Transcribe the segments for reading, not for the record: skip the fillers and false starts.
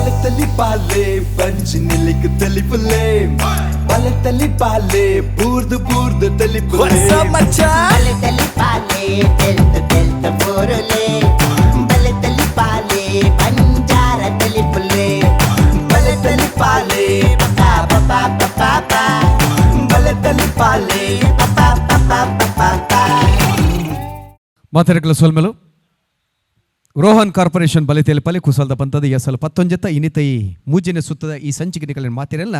ಬಲತಲಿ ಬಾಲೆ ಪಂಚನಿಲಿಕ್ ತಲಿಪುಲೆ ಬಲತಲಿ ಬಾಲೆ ಬೂರ್ದು ಬೂರ್ದು ತಲಿಪುಲೆ ಬಲತಲಿ ಬಾಲೆ ತೆಲ್ತ ಬೋರಲೆ ಬಲತಲಿ ಬಾಲೆ ಬಂಜಾರ ತಲಿಪುಲೆ ಬಲತಲಿ ಬಾಲೆ ಪಪಾ ಪಪಾ ಪಪಾ ಬಲತಲಿ ಬಾಲೆ ಪಪಾ ಪಪಾ ಪಪಾ ಮಾತಾಡಕಲ ಸೋಲ್ಮೆಲು ರೋಹನ್ ಕಾರ್ಪೊರೇಷನ್ ಬಲಿತೇಲಿ ಕುಸಲ್ದ ಪಂತದ ಎಸಲು 19 ಇನಿತ ಈ ಮೂಜಿನ ಸುತ್ತದ ಈ ಸಂಚಿಕೆಗಳ ಮಾತಿರೆಲ್ಲ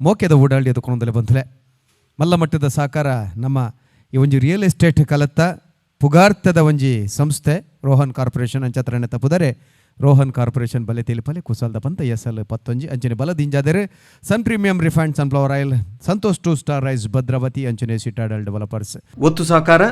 ಮೋಕೆದ ಓಡಾಡಿ ಎದುಕೊಂಡಲೆ ಬಂತಲೆ ಮಲ್ಲ ಮಟ್ಟದ ಸಹಕಾರ ನಮ್ಮ ಈ ಒಂಜಿ ರಿಯಲ್ ಎಸ್ಟೇಟ್ ಕಲತ್ತ ಪುಗಾರ್ತದ ಒಂಜಿ ಸಂಸ್ಥೆ ರೋಹನ್ ಕಾರ್ಪೊರೇಷನ್ ಅಂಚತ್ರನೆ ತಪ್ಪುದರೆ ರೋಹನ್ ಕಾರ್ಪೊರೇಷನ್ ಬಲಿತೇಲಿ ಕುಸಲ್ದ ಪಂತ ಎಸಲು 19 ಅಂಚನೆ ಬಲದಿಂಜಾದರೆ sun premium refined sunflower oil Santosh 2 star rice Bhadravati ಅಂಚನೆ ಸಿಟಾಡಲ್ ಡೆವಲಪರ್ಸ್ ಒತ್ತು ಸಹಕಾರ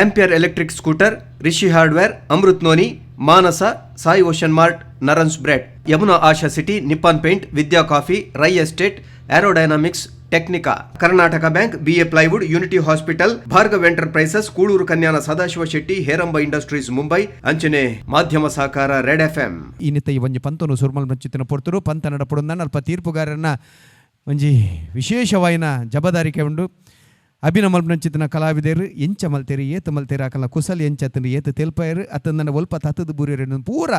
Ampere electric scooter Rishi hardware Amrit noni Manasa Sai ocean mart ನರನ್ಸ್ bread Yamuna Asha city Nippon paint Vidya coffee Rai estate aerodynamics technica Karnataka bank BA plywood unity hospital Bhargav enterprises Kuloor Kanyana Sadashiva Shetty Heramba industries Mumbai ಅಂಚನೆ ಮಾಧ್ಯಮ ಸಹಕಾರ red FM ಇನ್ನಿತ ಈ ಒಂಜಿ ಪಂತನು ಸುರ್ಮಲ್ ಮಂಚಿತ್ತಿನ ಪೊರ್ತರು ಪಂತ ನಡಪಡುಂದ ಅಲ್ಪ ತೀರ್ಪುಗಾರರನ್ನ ಒಂಜಿ ವಿಶೇಷವಾಯಿನ ಜವಾಬ್ದಾರಿಕೆ ಉಂಡು ಅಭಿನಮಲ್ ನಂಚಿತ್ತಿನ ಕಲಾವಿದರು ಎಂಚ ಮಲ್ತೇರಿ ಏತು ಮಲ್ತೇರಿ ಆಕಲ ಕುಸಲ್ ಎಂಚತ್ತನು ಏತು ತೆಲ್ಪಾಯರು ಅತಂದನ ಒಲ್ಪ ತತ್ತದ ಬೂರಿಯರು ಪೂರ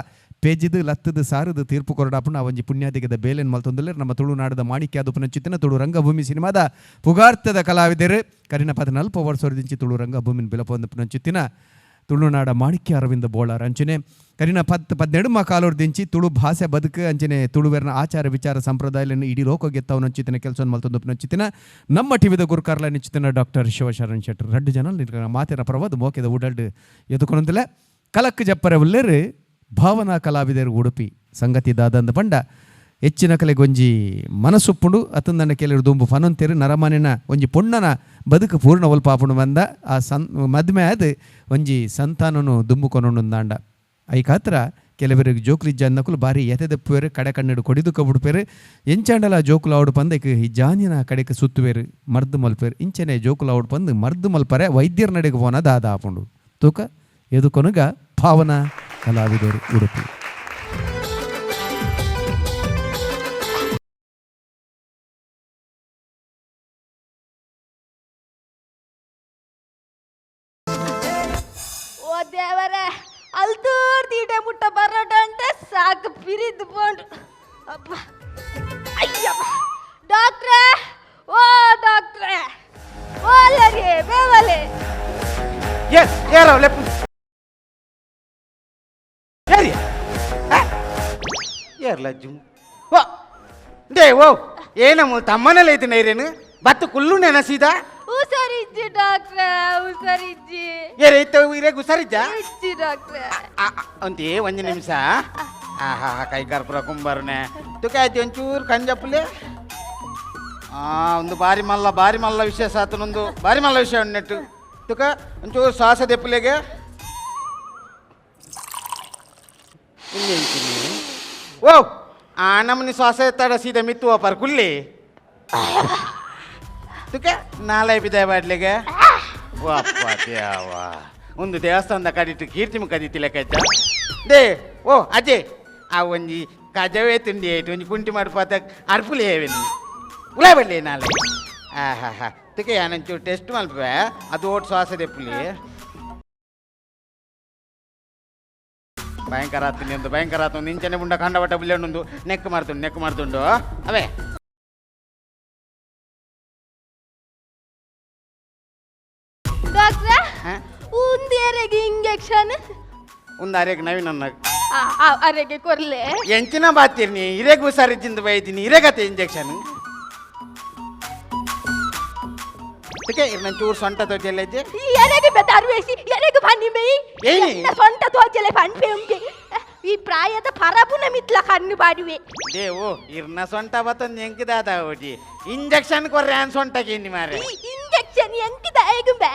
ಪೇಜಿದು ಲತ್ತದು ಸಾರದು ತೀರ್ಪು ಕೊರಡಾಪುಣ ಒಂಜಿ ಪುಣ್ಯಾದಿಗದ ಬೇಲೆನ್ ಮಲ್ತೊಂದಲೆ ನಮ್ಮ ತುಳುನಾಡದ ಮಾಣಿಕ್ಯಾದ ಪುನಂಚಿತ್ತಿನ ತುಳು ರಂಗಭೂಮಿ ಸಿನಿಮಾದ ಪುಗಾರ್ತದ ಕಲಾವಿದರು ಕರಿನ 14 ವರ್ಷದಿಂಚಿ ತುಳು ರಂಗಭೂಮಿನ ಬಿಲಪೊಂದು ಪುನಂಚಿತ್ತಿನ ತುಳುನಾಡ ಮಾಣಿಕ್ಯ ಅರವಿಂದ ಬೋಳಾರ್ ಅಂಚನೆ ಕರಿನ 12 ಕಾಲೋರ್ದಿಂಚಿ ತುಳು ಭಾಷೆ ಬದುಕು ಅಂಚನೆ ತುಳುವೆರ್ನ ಆಚಾರ ವಿಚಾರ ಸಂಪ್ರದಾಯಗಳನ್ನು ಇಡೀ ಲೋಕ ಗೆತ್ತವನು ಅಂಚಿತ್ತಿನ ಕೆಲಸ ಮಲ್ತೊಂದು ಪುನಂಚಿತ್ತಿನ ನಮ್ಮ ಟಿವಿದ ಗುರುಕಾರ್ಲ ನಿಂಚಿತ್ತಿನ ಡಾಕ್ಟರ್ ಶಿವಶರಣ್ ಶೆಟ್ಟರ್ 2 ಜನ ಮಾತಿನ ಪ್ರವಾದ ಮೋಕೆದ ಉಡಲ್ಡ್ ಎದುಕೊಂಡಲೆ ಕಲಕ್ ಜಪ್ಪರ ಉಲ್ಲೇರು ಭಾವನಾ ಕಲಾವಿದರು ಉಡುಪಿ ಸಂಗತಿ ದಾದಂದ ಪಂಡ ಹೆಚ್ಚಿನ ಕಲೆಗೊಂಜಿ ಮನಸ್ಸುಪ್ಪುಂಡು ಅತಂದನ ಕೆಲವರು ದುಂಬು ಫನಂತೇರು ನರಮನೆನ ಒಂಜಿ ಪುಣ್ಣನ ಬದುಕು ಪೂರ್ಣ ಒಲ್ಪಾಪುಂಡು ಬಂದ ಆ ಮದ್ಮೆ ಆದ ಒಂಜಿ ಸಂತಾನನು ದುಂಬುಕೊನೊಂದಾಂಡ ಐಕಾತ್ರ ಕೆಲವರಿಗೆ ಜೋಕ್ಲಿಜ್ಜ ಅನ್ನಕುಲು ಬಾರಿ ಎತೆದಪ್ಪುವೇರು ಕಡೆ ಕಣ್ಣಿಡು ಕೊಡಿದು ಕಬಿಡ್ಪೇರು ಎಂಚಾಂಡಲ ಜೋಕುಲು ಆವಡು ಪಂದಕ್ಕೆ ಈ ಜಾನಿನ ಕಡೆಗೆ ಸುತ್ತುವೇರು ಮರ್ದು ಮಲ್ಪೇರು ಇಂಚನೆ ಜೋಕುಲು ಆವಡು ಪಂದು ಮರ್ದು ಮಲ್ಪರೆ ವೈದ್ಯರ ನಡೆಗೆ ಪೋನ ದಾದ ಆಪುಂಡು ತೂಕ ಎದುಕೊನಗ ಭಾವನಾ ಕಲಾವಿದರು ಉಡುಪಿ ದೇವರೇ ಅಲ್ತೂರ್ ತೀಟೆ ಮುಟ್ಟ ಬರೋಟ అంటే ಸಾಕು ಪಿರಿದು ಬೋಂಡು ಅಪ್ಪ ಅಯ್ಯಪ್ಪ ಡಾಕ್ಟ್ರೇ ಓ ಡಾಕ್ಟ್ರೇ ಓಲರಿ ಬೇವಲೆ ಎಸ್ ಯಾರೋ ಲೆಪ್ ಯಾರಿ ಯಾರ್ಲ ಜು ಓ ದೇ ಓ ಏನಮ್ಮ ತಮ್ಮನೆಲ್ಲ ಐತಿ ನೈರೇನು ಬತ್ತು ಕುಲ್ಲು ನೆನಸಿದ ಹುಷಾರಿಜ್ಜಿ ಡಾಕ್ಟ್ರೇ ಹುಷಾರಿಜ್ಜಿ ಏರೆ ಇತ್ತು ಇರೇಗ ಹುಷಾರಿಜ್ಜ ಇಜ್ಜಿ ಡಾಕ್ಟ್ರೇ ಅಂತೆ ಒಂದು ನಿಮಿಷ ಆಹಾ ಕೈ ಕರ್ಪುರ ಕುಂಬಾರನೆ ತುಕ ಆಯ್ತು ಒಂಚೂರು ಕಂಜಪ್ಪಲೆ ಒಂದು ಬಾರಿ ಮಲ್ಲ ವಿಷಯ ಸಾತನೊಂದು ಬಾರಿ ಮಲ್ಲ ವಿಷಯ ನೆಟ್ಟು ತುಕ ಒಂಚೂರು ಶ್ವಾಸ ದೆಪ್ಪಲೆಗೆ ಓ ಆ ನಮ್ಮನಿ ಶ್ವಾಸ ಎತ್ತಾಡ ಸೀದಾ ಮಿತ್ತುವ ಪರ್ ಕುಲ್ಲಿ ತುಕೆ ನಾಳೆ ಬಿದ್ದಾಯ ಬಾಡ್ಲಿಗೆ ವಾಪ್ಪ ದೇವ ಒಂದು ದೇವಸ್ಥಾನದ ಕಡಿಟ್ಟು ಕೀರ್ತಿ ಕದಿತಿ ಲೆಕ್ಕ ದೇ ಓ ಅಜ್ಜೆ ಆ ಒಂಜಿ ಕಜವೇ ತಿಂಡಿ ಆಯ್ತು ಒಂಜಿ ಕುಂಟಿ ಮಾಡಿಪಾತ ಅರ್ಪುಲಿ ಹೇವೇನು ಉಳಾ ಬಡ್ಲಿ ನಾಳೆ ಹಾ ಹಾ ತುಕೆ ನಾನಂಚೂರು ಟೆಸ್ಟ್ ಮಲ್ಪೆ ಅದು ಓಟ್ ಶ್ವಾಸ ದೆಪ್ಪಲಿ ಭಯಂಕರ ಆತೀನಿ ಒಂದು ಭಯಂಕರ ಆತು ನಿಂಚನೆ ಮುಂಡ ಕಂಡ ಬಟ್ಟ ಬುಲ್ಲೆಣ್ಣೊಂದು ನೆಕ್ ಮಾಡ್ತುಂಡು ಅವೇ ಡಾಕ್ಟ್ರೇ ಉಂದೇರೆಗೆ ಇಂಜೆಕ್ಷನ್ ಅರೆಗೆ ನವೀನ ಅರೆಗೆ ಕೊರ್ಲೆ ಎಂಚಿನ ಬಾತಿರ್ನಿ ಇರೇಗ ಹುಷಾರಿದ್ದಿಂದ ಬೈತೀನಿ ಇರೇಗತ್ತೆ ಇಂಜೆಕ್ಷನ್ ಚೂರು ಸೊಂಟ ತೋಜೆಲ್ಲಜ್ಜೆ ಎರೆಗೆ ಬೆದಾರ್ವೇಸಿ ಎರೆಗೆ ಬನ್ನಿ ಮೈ ಸೊಂಟ ತೋಜೆಲೆ ಬನ್ಪೆ ಉಂಗೆ ಈ ಪ್ರಾಯದ ಪರಪುನ ಮಿತ್ಲ ಕಣ್ಣು ಬಾಡುವೆ ದೇವು ಇರ್ನ ಸೊಂಟ ಬತ್ತೊಂದು ಎಂಕಿದಾದ ಓಟಿ ಇಂಜೆಕ್ಷನ್ ಕೊರ್ರೆ ಅನ್ ಸೊಂಟಕ್ಕೆ ಇನ್ನಿ ಮಾರೆ ಇಂಜೆಕ್ಷನ್ ಎಂಕಿದ ಏಗುಂಬೆ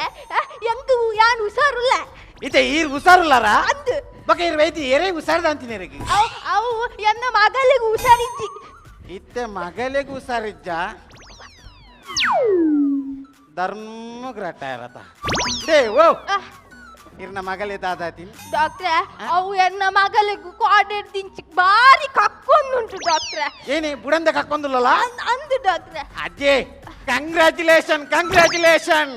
ಎಂಕು ಯಾನ್ ಹುಷಾರುಲ್ಲ ಇತ್ತೆ ಈರ್ ಹುಷಾರುಲ್ಲಾರ ಅಂದು ಬಕ ಇರ್ ವೈತಿ ಎರೆ ಹುಷಾರ್ದ ಅಂತೀನಿ ಇರಗಿ ಅವು ಎನ್ನ ಮಗಳಿಗೆ ಹುಷಾರಿಜ್ಜಿ ಇತ್ತೆ ಮಗಳಿಗೆ ಹುಷಾರಿಜ್ಜ ಧರ್ಮ ಗ್ರಟ ಇರತ್ತ ದೇವು ಇರ್ನ ಮಗಳೇ ದಾದಾತೀನಿ ಡಾಕ್ಟ್ರೆ ಅವು ಎನ್ನ ಮಗಳಿಗೂ ಕೋಡೆಡ್ ದಿಂಚಿ ಬಾರಿ ಕಕ್ಕೊಂದುಂಟು ಡಾಕ್ಟ್ರೆ. ಏನೇ ಬುಡಂದ ಕಕ್ಕೊಂದಿಲ್ಲಲ್ಲ ಅಂದು ಡಾಕ್ಟ್ರೆ. ಅಜ್ಜಿ congratulation congratulation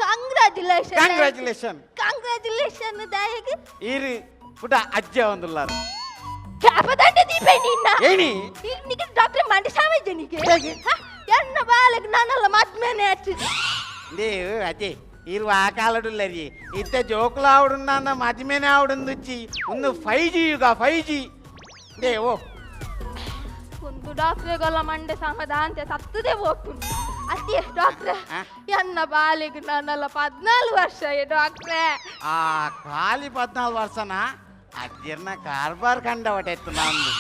congratulation congratulation congratulation ದಾಯಗೆ ಇರಿ ಪುಟ ಅಜ್ಜ ಒಂದುಲ್ಲಾರ ಕ್ಯಾಪದಂಡ ದೀಪ ನಿನ್ನ ಏನಿ ನಿಗೆ ಡಾಕ್ಟ್ರೆ ಮಂಡಿ ಸಾಮಯ್ಯ ನಿಗೆ ಹೇಗೆ? ಎನ್ನ ಬಾಲೆಗೆ ನಾನೆಲ್ಲ ಮದ್ಮೇನೆ ಹಚ್ಚಿದ್ದೆ ದೇವ್ ಅಜ್ಜಿ ಇರುವ ಆ ಕಾಲಡುಲ್ಲರಿ ಇತ್ತ ಜೋಕುಲ ಆವಡುನ್ನ ಮದ್ಮೇನೆ ಆವಡುಂದುಚ್ಚಿ ಒಂದು 5G ಯುಗ 5G ದೇವೋ ಒಂದು ಡಾಕ್ಟ್ರೆಗೆಲ್ಲ ಮಂಡೆ ಸಮದ ಅಂತ ಸತ್ತದೇ ಹೋಗ್ತುಂಟು ಅದೇ ಡಾಕ್ಟ್ರೆ ಎನ್ನ ಬಾಲೆಗೆ ನಾನೆಲ್ಲ 14 ವರ್ಷ ಡಾಕ್ಟ್ರೆ. ಆ ಖಾಲಿ 14 ವರ್ಷನ ಅಜ್ಜಿರ್ನ ಕಾರ್ಬಾರ್ ಕಂಡ ಹೊಟ್ಟೆತ್ತು ನಂದು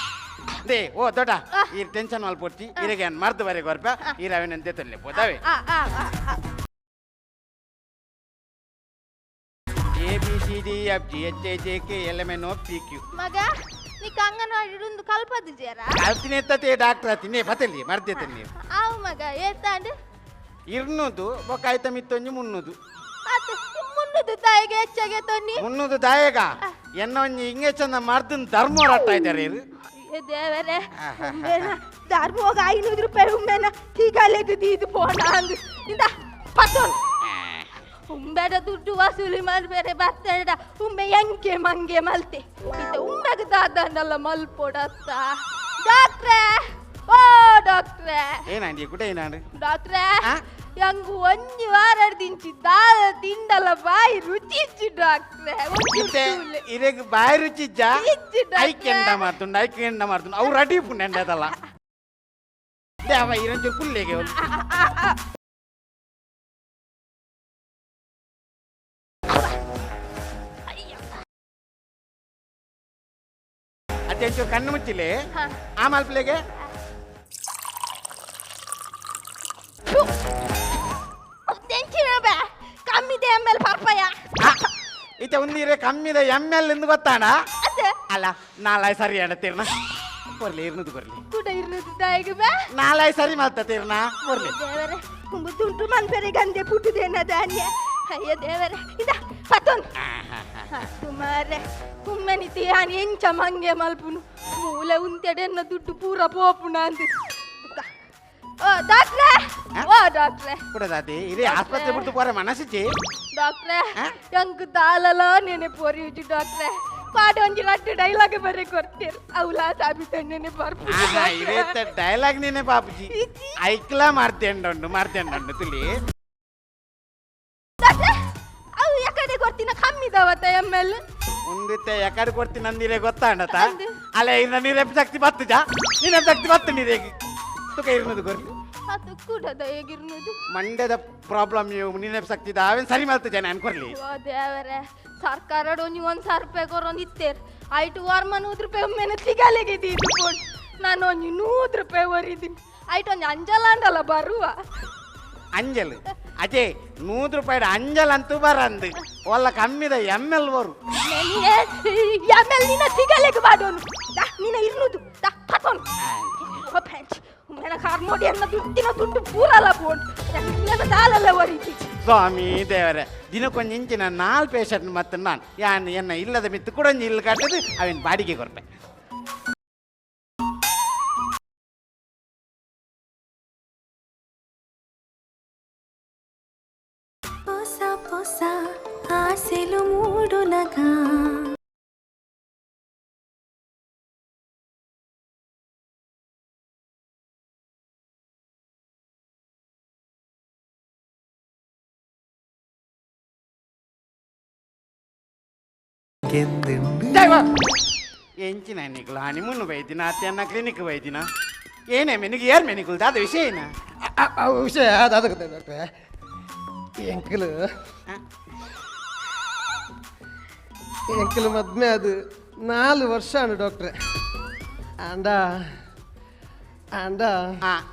ದೇ ಓ ದೊಡ್ಡ ಈ ಟೆನ್ಷನ್ ಮಲ್ಪೊಟ್ಟಿ ಇರಗೆ ಮರ್ದು ಬರೆ ಗೊರ್ಪ ಈ ರವಿನಂತೆ ತಲ್ಲೆ ಪೋದಾವೆ ABCDFGHIJK LMNO PQ ಮಗ ನೀಕ್ ಅಂಗನವಾಡಿ ಒಂದು ಕಲ್ಪದ್ದು ಜೇರ ಅಲ್ತಿನೇ ತತೆ ಡಾಕ್ಟರ್ ಅತಿನೇ ಬತ್ತಲಿ ಮರ್ದೆ ತನ್ನಿ ಆವು ಮಗ ಏತಾಂಡು ಇರ್ನುದು ಬೊಕಾಯ್ತ ಮಿತ್ತೊಂಜಿ ಮುನ್ನುದು ಅದು ಮುನ್ನದು ತಾಯಿಗೆ ಹೆಚ್ಚಾಗೆ ತೊನ್ನಿ ಮುನ್ನುದು ದಾಯಗ ಎನ್ನ ಒಂಜಿ ಹಿಂಗೆ ಚಂದ ಮರ್ದನ್ ಧರ್ಮ ರಟ್ಟ ಇದ್ದಾರೆ ಇರು ದೇವರೇ ಉಮ್ಮೇನ ಧರ್ಮೋಗ 500 ರೂಪಾಯಿ ಉಮ್ಮೇನ ಹೀಗಲೆದು ದೀದು ಪೋಣ ಅಂದು ಇಂದ ಪತ್ತೋನ್ ಉಂಬೆಡ ದುಡ್ಡು ವಸೂಲಿ ಮಾಡ್ಬೇರೆ ಬರ್ತೇಡ ಉಮ್ಮೆ ಎಂಗೆ ಮಂಗೆ ಮಲ್ತೆ ಇತ್ತ ಉಮ್ಮೆಗೆ ದಾದನ್ನೆಲ್ಲ ಮಲ್ಪೊಡತ್ತ ಡಾಕ್ಟ್ರೇ ಓ ಡಾಕ್ಟ್ರೇ ಏನಂಡಿ ಕುಟ ಏನಾಡು ಡಾಕ್ಟ್ರೇ ಯಂಗು ಒಂಜಿ ವಾರ ದಿಂಚಿ ದಾದ ತಿಂಡಲ ಬಾಯಿ ರುಚಿ ಇಚ್ಚು ಡಾಕ್ಟ್ರೇ ಇರೆಗ್ ಬಾಯಿ ರುಚಿಜ್ಜ ಇಚ್ಚು ಐಕೆಂಡ ಮಾಡ್ತುಂಡು ಅವ್ರು ಅಡಿ ಪುಣ್ಯಂಡದಲ್ಲ ದೇವ ಇರಂಜು ಕುಲ್ಲೆಗೆ ಅತ್ಯಂಚು ಕಣ್ಣು ಮುಚ್ಚಿಲೆ ಆ ಮಲ್ಪಲೆಗೆ ತೆಂಚಿನ ಬೇ ಕಮ್ಮಿದೆ ಆಮೇಲೆ ಪಾಪಯ್ಯ ಈತ ಒಂದಿರೆ ಕಮ್ಮಿದ ML ಎಂದು ಗೊತ್ತಾಣ ಅದೇ ಅಲ್ಲ ನಾಳೆ ಸರಿ ಅಡತೀರ್ನ ಬರ್ಲಿ ಇರ್ನದು ಬರ್ಲಿ ಕೂಡ ಇರ್ನದು ದಾಯಿಗೆ ಬೇ ನಾಳೆ ಸರಿ ಮಾಡ್ತೀರ್ನ ಬರ್ಲಿ ದೇವರೇ ಕುಂಬು ತುಂಟು ಮನ್ಪೆರೆ ಗಂದೆ ಪುಟ್ಟುದೇನ ಧಾನ್ಯ ಅಯ್ಯ ದೇವರೇ ಇದ ಪತ್ತೊಂದು ಸುಮಾರೆ ಕುಮ್ಮೆನಿತಿ ಯಾನ್ ಎಂಚ ಮಂಗೆ ಮಲ್ಪುನು ಮೂಲೆ ಉಂತೆಡೆನ್ನ ದುಡ್ಡು ಪೂರ ಪೋಪುನ ಅಂದು ಓ ಡಾಕ್ಟ್ರೇ ಓ ಡಾಕ್ಟ್ರೇ ಕೂಡದಾತಿ ಇರೇ ಆಸ್ಪತ್ರೆ ಬಿಟ್ಟು ಪೋರೆ ಮನಸ್ಸಿಚ್ಚಿ ಡಾಕ್ಟ್ರೇ ಎಂಕ್ ದಾಲಲ ನೆನೆ ಪೋರಿಯುಜಿ ಡಾಕ್ಟ್ರೇ ಪಾಡ ಒಂಜಿ ರಟ್ಟು ಡೈಲಾಗ್ ಬರೆ ಕೊಡ್ತೀರ್ ಅವಲಾ ಸಾಬಿತ ನೆನೆ ಬರ್ಪು ಇರೇತ ಡೈಲಾಗ್ ನೀನೆ ಪಾಪುಜಿ ಐಕ್ಲಾ ಮಾಡ್ತೇಂಡು ತುಲಿ ಡಾಕ್ಟ್ರೇ ಅವು ಯಾಕಡೆ ಕೊಡ್ತೀನ ಕಮ್ಮಿದವತ್ತ ML ಒಂದಿತ್ತೆ ಯಾಕಡೆ ಕೊಡ್ತೀನಿ ನಂದಿರೇ ಗೊತ್ತಾಂಡತ ಅಲ್ಲ ಇನ್ನ ನೀರೇ ಶಕ್ತಿ ಬತ್ತುಜ ನೀನೇ ಶಕ್ತಿ ಬತ್ತು ನೀರೇಗಿ ತುಕ ಇರ್ನದು ಗೊರ್ಲಿ ಅದು ಕೂಡದ ಹೇಗಿರ್ನದು ಮಂಡ್ಯದ ಪ್ರಾಬ್ಲಮ್ ನೀನೇ ಶಕ್ತಿ ಅವೇನು ಸರಿ ಮಾಡ್ತಜ ನಾನು ಕೊರ್ಲಿ ಓ ದೇವರೇ ಸರ್ಕಾರ ಒಂಜಿ 1,000 ರೂಪಾಯಿ ಕೊರೊಂದು ಇತ್ತೇರ್ ಐಟು ವಾರ್ಮ 100 ರೂಪಾಯಿ ಒಮ್ಮೆನೆ ತಿಗಲೆಗೆ ದೀದು ಕೊಡ್ ನಾನು ಒಂಜಿ 100 ರೂಪಾಯಿ ಒರಿದೀನಿ ಐಟು ಒಂಜಿ ಅಂಜಲಾಂಡಲ್ಲ ಬರುವ ಅಂಜಲ್ ಅಜೇ 100 ರೂಪಾಯಿ ಅಂಜಲ್ ಅಂತೂ ಬರಂದು ಒಲ್ಲ ಕಮ್ಮಿದ ML ಬರು ML ನಿನ್ನ ತಿಗಲೆಗೆ ಬಾಡೋನು ನಿನ್ನ ಇರ್ನುದು ಪತೋನು ಓ ಪೆಂಚ್ ಉಮ್ಮೆನ ಕಾರ್ಮೋಡಿ ಅನ್ನ ದುಡ್ಡಿನ ದುಡ್ಡು ಪೂರಲ್ಲ ಬೋನ್ ನನ್ನ ದಾಲಲ್ಲ ಒರಿದಿ ಸ್ವಾಮಿ ದೇವರೇ ದಿನಕ್ಕೊಂದು ಇಂಚಿನ 4 ಪೇಷಂಟ್ ಮತ್ತು ನಾನು ಯಾನ್ ಎನ್ನ ಇಲ್ಲದ ಮಿತ್ತು ಕೂಡ ಇಲ್ಲಿ ಕಟ್ಟದು ಅವೇನು ಬಾಡಿಗೆ ಕೊರ್ಪೆ పొస పొస ఆశలు మూడునగా ಎಂಚಿನ ನಿಗುಲು ಹನಿಮೂನ್ ಬೈದಿನ ಅತ್ತೆನ್ನ ಕ್ಲಿನಿಕ್ ಬೈದಿನ ಏನೇ ಮೆನಿಗೆ ಏರ್ ಮೆನಿಗುಲ್ ದಾದ ವಿಷಯ ಏನ ವಿಷಯ ಅದಾಗುತ್ತೆ ಡಾಕ್ಟ್ರೆ ಎಂಕಲ್ ಮದ್ಮೆ ಅದು 4 ವರ್ಷ ಅಣ್ಣ ಡಾಕ್ಟ್ರೆ ಅಂಡ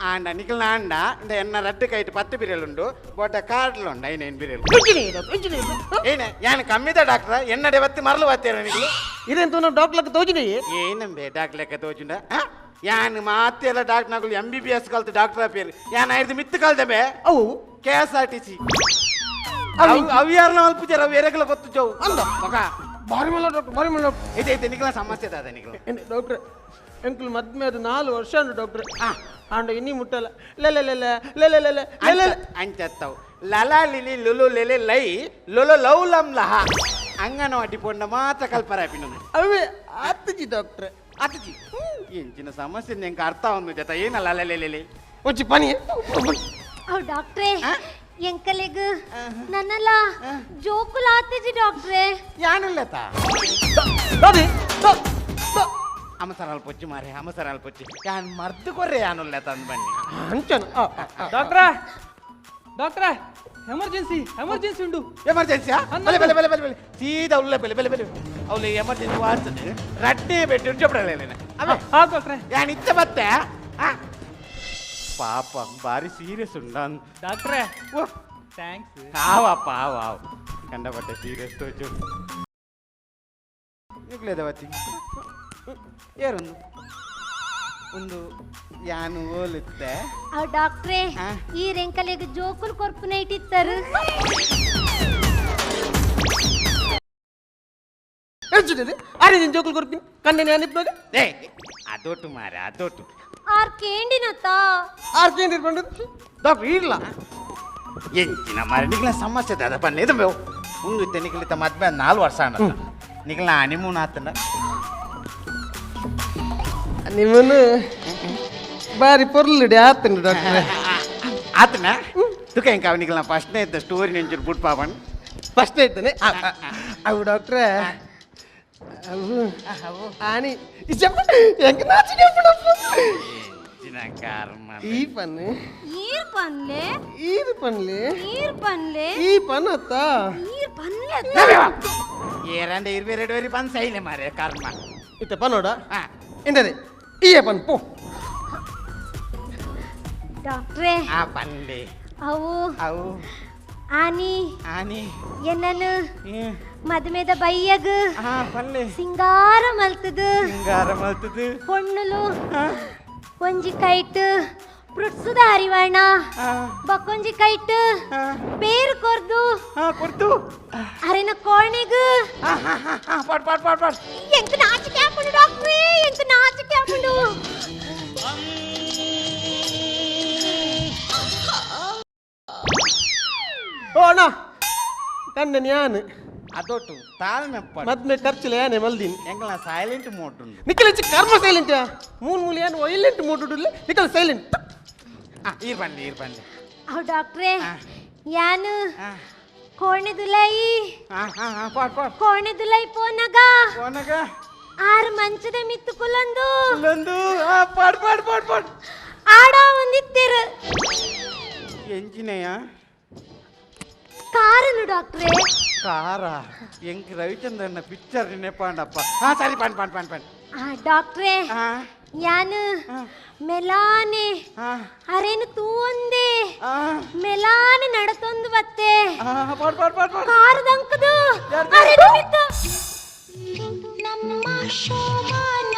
ಆಂಡ ನಿಖಿಲ್ನ ಆಂಡ ಇಂದ ಎನ್ನ ರಟ್ಟು ಕೈಟ್ 10 ಬಿರಿಯಲುಂಡು ಬೋಟ ಕಾರ್ಡ್ಲುಂಡು 9 ಬಿರಿಯಲು ಏನೇ ಯಾನ್ ಕಮ್ಮಿದ ಡಾಕ್ಟ್ರ ಎನ್ನಡೆ ಬತ್ತಿ ಮರಲು ಬತ್ತೇರ ನಿಖಿಲು ಇದೇಂತ ನಾವು ಡಾಕ್ಟ್ರ್ ತೋಜಿನಿ ಏನಂಬೆ ಡಾಕ್ಟರ್ ಲೆಕ್ಕ ತೋಜುಂಡ ಯಾನ್ ಮಾತೆಲ್ಲ ಡಾಕ್ಟರ್ ನಗಲು MBBS ಕಲ್ತು ಡಾಕ್ಟರ್ ಪೇರು ಯಾನ್ ಐದು ಮಿತ್ತು ಕಲ್ದೆ ಬೇ ಅವು KSRTC ಅವು ಯಾರನ್ನ ಮಲ್ಪಿಚಾರ ಅವು ಎರೆಗಲ ಗೊತ್ತು ಚೌ ಅಂದ ಮಗ ಬಾರಿ ಮಲ್ಲ ಡಾಕ್ಟರ್ ಬಾರಿ ಮಲ್ಲ ಡಾಕ್ಟರ್ ಇದೈತೆ ನಿಖಲ ಸಮಸ್ಯೆ ಅದ ನಿಖಲ ಡಾಕ್ಟ್ರೆ ಎಂಕಲ್ ಮದ್ಮೆ ಅದು 4 ವರ್ಷ ಉಂಟು ಡಾಕ್ಟ್ರೆ ಆಂಡ ಇನ್ನಿ ಮುಟ್ಟಲ್ಲ ಅಂಚತ್ತವು ಲಲ ಲಿಲಿ ಲುಲು ಲೆಲೆ ಲೈ ಲೊಲೊ ಲವ್ ಲಂ ಲಹ ಅಂಗನವಾಡಿ ಪೊಂಡ ಮಾತ್ರ ಕಲ್ಪರಾಪಿನ ಅವೇ ಅತ್ತಜಿ ಡಾಕ್ಟ್ರೆ ಅತ್ತಜಿ ಎಂಚಿನ ಸಮಸ್ಯೆ ನಿಂಗೆ ಅರ್ಥ ಒಂದು ಜೊತೆ ಏನಲ್ಲ ಲೆಲೆ ಒಂಚಿ ಪನಿ ಅವ್ ಡಾಕ್ಟ್ರೇ ಎಂಕಲೆಗ್ ನನ್ನಲ್ಲ ಜೋಕುಲ ಆತೇಜಿ ಡಾಕ್ಟ್ರೇ ಯಾನುಲ್ಲತ ದಾದಿ ಅಮಸರಾಲ್ ಪೊಚ್ಚಿ ಮಾರೆ ಅಮಸರಾಲ್ ಪೊಚ್ಚಿ ಯಾನ್ ಮರ್ದು ಕೊರ್ರೆ ಯಾನುಲ್ಲತ ಅಂದ್ ಬನ್ನಿ ಅಂಚನ ಡಾಕ್ಟ್ರಾ ಡಾಕ್ಟ್ರಾ ಎಮರ್ಜೆನ್ಸಿ ಉಂಟು ಎಮರ್ಜೆನ್ಸಿಯಾ ಬಲೆ ಬಲೆ ಬಲೆ ಬಲೆ ಬಲೆ ಸೀದಾ ಉಳ್ಳೆ ಬೆಲೆ ಬೆಲೆ ಬೆಲೆ ಅವಳು ಎಮರ್ಜೆನ್ಸಿ ವಾರ್ತದೆ ರಡ್ಡೆ ಬೆಟ್ಟು ಚೊಪ್ಪಡಲೇನೆ ಹಾ ಡಾಕ್ಟ್ರೆ ಯಾನ್ ಇತ್ತ ಬತ್ತೆ ಪಾಪ ಬಾರಿ ಸೀರಿಯಸ್ ಉಂಡು ಡಾಕ್ಟ್ರೆ ಥ್ಯಾಂಕ್ಸ್ ಆವಪ್ಪ ಆವ್ ಕಂಡಪಟ್ಟೆ ಸೀರಿಯಸ್ ತೋಚು ಈಗಲೇದವತ್ತಿ ಏರೊಂದು ಒಂದು ಯಾನು ಓಲುತ್ತೆ ಅವ್ ಡಾಕ್ಟ್ರೇ ಈ ರೆಂಕಲೆಗ್ ಜೋಕುಲ್ ಕೊರ್ಪುನ ಇಟ್ಟಿತ್ತರು ಹೆಚ್ಚಿದೆ ಅರೆ ನಿನ್ ಜೋಕುಲ್ ಕೊರ್ಪಿನಿ ಕಣ್ಣೆ ನೆನಪಿನಾಗ ಏ ಅದೊಟ್ಟು ಮಾರೆ ಅದೊಟ್ಟು ಆರ್ ಕೇಂಡಿನತ್ತ ಆರ್ಕೇಂದ್ರ ಬಂದು ಡಾಕ್ಟರ್ ಇಲ್ಲ ಎಂಚಿನ ಮಾರೆ ನಿಖಲ ಸಮಸ್ಯೆ ಅದ ಬನ್ನಿ ಇದು ಬೇವು ಒಂದು ಇತ್ತೆ ನಿಖಲಿತ ಮದ್ವೆ 4 ವರ್ಷ ಅನ್ನ ನಿಖಲ ಹನಿಮೂನ್ ಆತನ ನಿಮ್ಮನ್ನು ಬಾರಿ ಪೊರ್ಲುಡಿ ಆತನ ಡಾಕ್ಟ್ರೆ ಆತನ ತುಕ ಇಂಕ ಅವನಿಗೆ ನಾ ಫಸ್ಟ್ನೇ ಇದ್ದ ಸ್ಟೋರಿ ನೆಂಚೂರು ಬುಟ್ ಪಾಪನ್ ಫಸ್ಟ್ ಐತಾನೆ ಅವು ಡಾಕ್ಟ್ರೆ ಅವು ಆನಿ ಹೆಂಗ ನಾಚಿಕೆ ಈ ಪನ್ನೆ ಈರ್ ಪನ್ಲೆ ಈದು ಪನ್ಲೆ ಈರ್ ಪನ್ಲೆ ಈ ಪನ್ ಅತ್ತ ಈರ್ ಪನ್ಲೆ ಏರಂಡೆ ಇರ್ಬೇರೆಡುವರಿ ಬಂದ್ ಸೈಲೆ ಮಾರೆ ಕರ್ಮ ಇತ್ತ ಪನ್ನೋಡ ಎಂದರೆ ಈ ಪನ್ ಪೋ ಡಾಕ್ಟ್ರೇ ಆ ಪನ್ಲೆ ಅವು ಅವು ಆನಿ ಆನಿ ಎನ್ನನು ಮದುಮೆದ ಬಯ್ಯಗ ಆ ಪನ್ಲೆ ಸಿಂಗಾರ ಮಲ್ತದು ಹಿಂಗಾರ ಮಲ್ತದು ಹೊಣ್ಣುಲು ಒಂಜಿ ಕೈಟ್ ಪೃಟ್ಸುದ ಹರಿವಣ್ಣ ಬಕ್ಕೊಂಜಿ ಕೈಟ್ ಬೇರು ಕೊರ್ದು ಕೊಡ್ತು ಅರೆನ ಕೋಣೆಗ್ ಪಾಟ್ ಪಾಟ್ ಪಾಟ್ ಪಾಟ್ ಎಂತ ನಾಚಿಕೆ ಹಾಕೊಂಡು ಡಾಕ್ಟ್ರೇ ಎಂತ ನಾಚಿಕೆ ಹಾಕೊಂಡು ಓ ಅಣ್ಣ ಕಂಡೆ ನ್ಯಾನ್ ಅದೊಟ್ಟು ತಾಳ್ಮೆ ಪಡ್ ಮದ್ಮೆ ಖರ್ಚಿಲ್ಲ ಯಾನೆ ಮಲ್ದಿನ್ ಎಂಗ್ಲ ಸೈಲೆಂಟ್ ಮೋಡ್ ಉಂಡು ನಿಖಲ್ ಹೆಚ್ಚು ಕರ್ಮ ಸೈಲೆಂಟ್ ಮೂಲ್ ಏನು ವೈಲೆಂಟ್ ಮೋಟುಡ್ಲೆ ನಿಖಲ್ ಸೈಲೆಂಟ್ ಈರ್ ಬಂದೆ ಅವ್ ಡಾಕ್ಟ್ರೇ ಯಾನು ಕೋಣೆದುಲೈ ಪಾಟ್ ಪಾಟ್ ಕೋಣೆದುಲೈ ಪೋನಗ ಓನಗ ಆರು ಮಂಚದ ಮಿತ್ತು ಕುಲಂದು ಇಲ್ಲೊಂದು ಪಾಟ್ ಪಾಟ್ ಪಾಟ್ ಪಾಟ್ ಆಡ ಒಂದಿತ್ತಿರು ಎಂಜಿನಯ್ಯ ಕಾರನು ಡಾಕ್ಟ್ರೇ ಕಾರ ಎಂಕ್ ರವಿಚಂದ್ರನ ಪಿಕ್ಚರ್ ನೆಪಾಂಡಪ್ಪ ಸರಿ ಪಾಂಡ್ ಪಾಂಡ್ ಪಾಂಡ್ ಪಾಂಡ್ ಡಾಕ್ಟ್ರೇ ಯಾನು ಮೆಲಾನೆ ಅರೇನು ತೂಂದೆ ಮೆಲಾನೆ ನಡತೊಂದು ಬತ್ತೆ ಪಾಟ್ ಪಾಟ್ ಪಾಟ್ ಪಾಟ್ ಕಾರದಂಕದು ಅರೇನು ಮಿತ್ತು ನಮ್ಮ ಶೋಭಾನ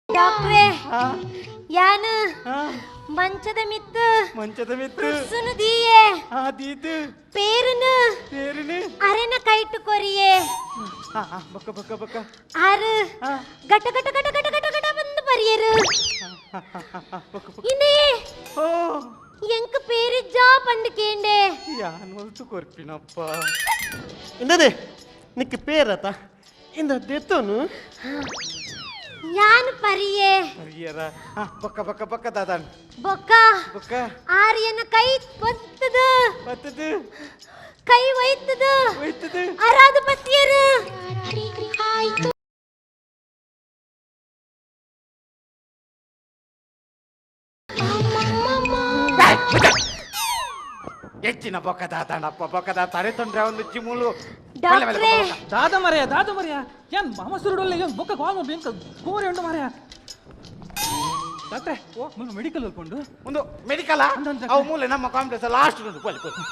ಡಾಕ್ಟ್ರೇ ಯಾನು ಮಂಚದ ಮಿತ್ತು ಮಂಚದ ಸುನು ದಿಯೆ ದೀತು ಪೇರುನು ಅರೆನ ಕೈಟು ಕೊರಿಯೆ ಬಕ್ಕ ಬಕ್ಕ ಬಕ್ಕ ಆರು ಗಟ ಗಟ ಗಟ ಗಟ ಗಟ ಗಟ ಬಂದು ಬರಿಯರು ಇನ್ನೇ ಓ ಎಂಕ ಪೇರಿಜ್ಜಾ ಪಂಡು ಕೇಂಡೆ ಯಾನ್ ಹೊಲ್ತು ಕೊರ್ಪಿನಪ್ಪ ಇಂದದೆ ನಿಕ್ಕ ಪೇರತ ಇಂದ ದೆತ್ತೋನು ಯಾನು ಪರಿಯೆ ಹರಿಯರ ಬಕ್ಕ ಬಕ್ಕ ಬಕ್ಕ ದಾದಾನ್ ಬೊಕ್ಕ ಬಕ್ಕ ಆರ್ಯನ ಕೈ ಒತ್ತದು ಬತ್ತದು ಕೈ ಒಯ್ತದು ಹೋಯ್ತದು ಅರಾದ ಪತ್ತಿಯರು ಆಯ್ತು ಹೆಚ್ಚಿನ ಬೊಕ್ಕ ದಾತಾಂಡಪ್ಪ ಬೊಕ್ಕ ದಾತ ಅರೆ ತೊಂದ್ರೆ ಒಂದು ಚಿಮುಲು ಡಾಕ್ಟ್ರೇ ದಾದ ಮರೆಯ ಏನ್ ಮಾಮಸೂರುಡಲ್ಲ ಏನ್ ಬೊಕ್ಕ ಕಾಲ್ ಬೇಕ ಕೋರೆ ಉಂಟು ಮರೆಯ ಡಾಕ್ಟ್ರೆ ಮುನ್ನ ಮೆಡಿಕಲ್ ಹೋಗ್ಕೊಂಡು ಒಂದು ಮೆಡಿಕಲ್ ಅವು ಮೂಲೆ ನಮ್ಮ ಕಾಂಪ್ಲೆಕ್ಸ್ ಲಾಸ್ಟ್ ಉಂಟು ಪೊಲಿ ಪೊಲಿ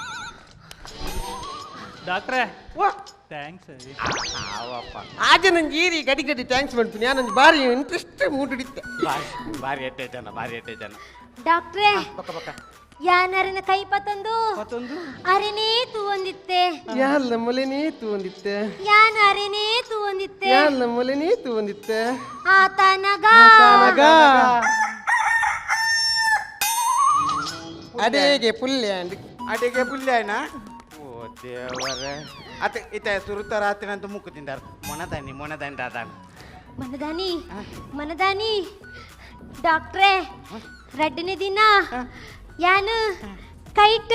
ಡಾಕ್ಟ್ರೆ ಓ ಥ್ಯಾಂಕ್ಸ್ ಅವಪ್ಪ ಆಜ ನಂಗೆ ಈರಿ ಗಡಿ ಗಡಿ ಥ್ಯಾಂಕ್ಸ್ ಮಾಡ್ತೀನಿ ನಾನು ಬಾರಿ ಇಂಟ್ರೆಸ್ಟ್ ಮೂಟಿಡಿತ್ತೆ ಭಾರಿ ಎಟ್ಟೆ ಜನ ಡಾಕ್ಟ್ರೇ ಬೊಕ್ಕ ಬೊಕ್ಕ ಯಾನರಿನ ಕೈ ಪತ್ತೊಂದು ಮತ್ತೊಂದು ಅರೆನೇ ತೂವೊಂದಿತ್ತೆ ಯಾಲ್ಲ ಮೊಲೆನೇ ತೂಂದಿತ್ತೆ ಯಾನ್ ಅರೆನೇ ತೂವೊಂದಿತ್ತೆ ಯಾಲ್ಲ ಮೊಲೆನೇ ತೂಂದಿತ್ತೆ ಆತನಗ ಅಡೆಗೆ ಪುಲ್ಯ ಅಡಿಗೆ ಪುಲ್ಯನ ಓ ದೇವರೇ ಅತ ಇತ ಸುರುತ ರಾತ್ರಿ ಅಂತ ಮುಕ್ಕು ತಿಂದಾರ ಮೊಣದಾನಿ ದಾದಾನ ಮನದಾನಿ ಡಾಕ್ಟ್ರೇ ರಡ್ಡನೇ ದಿನ ಯಾನು ಕೈಟ್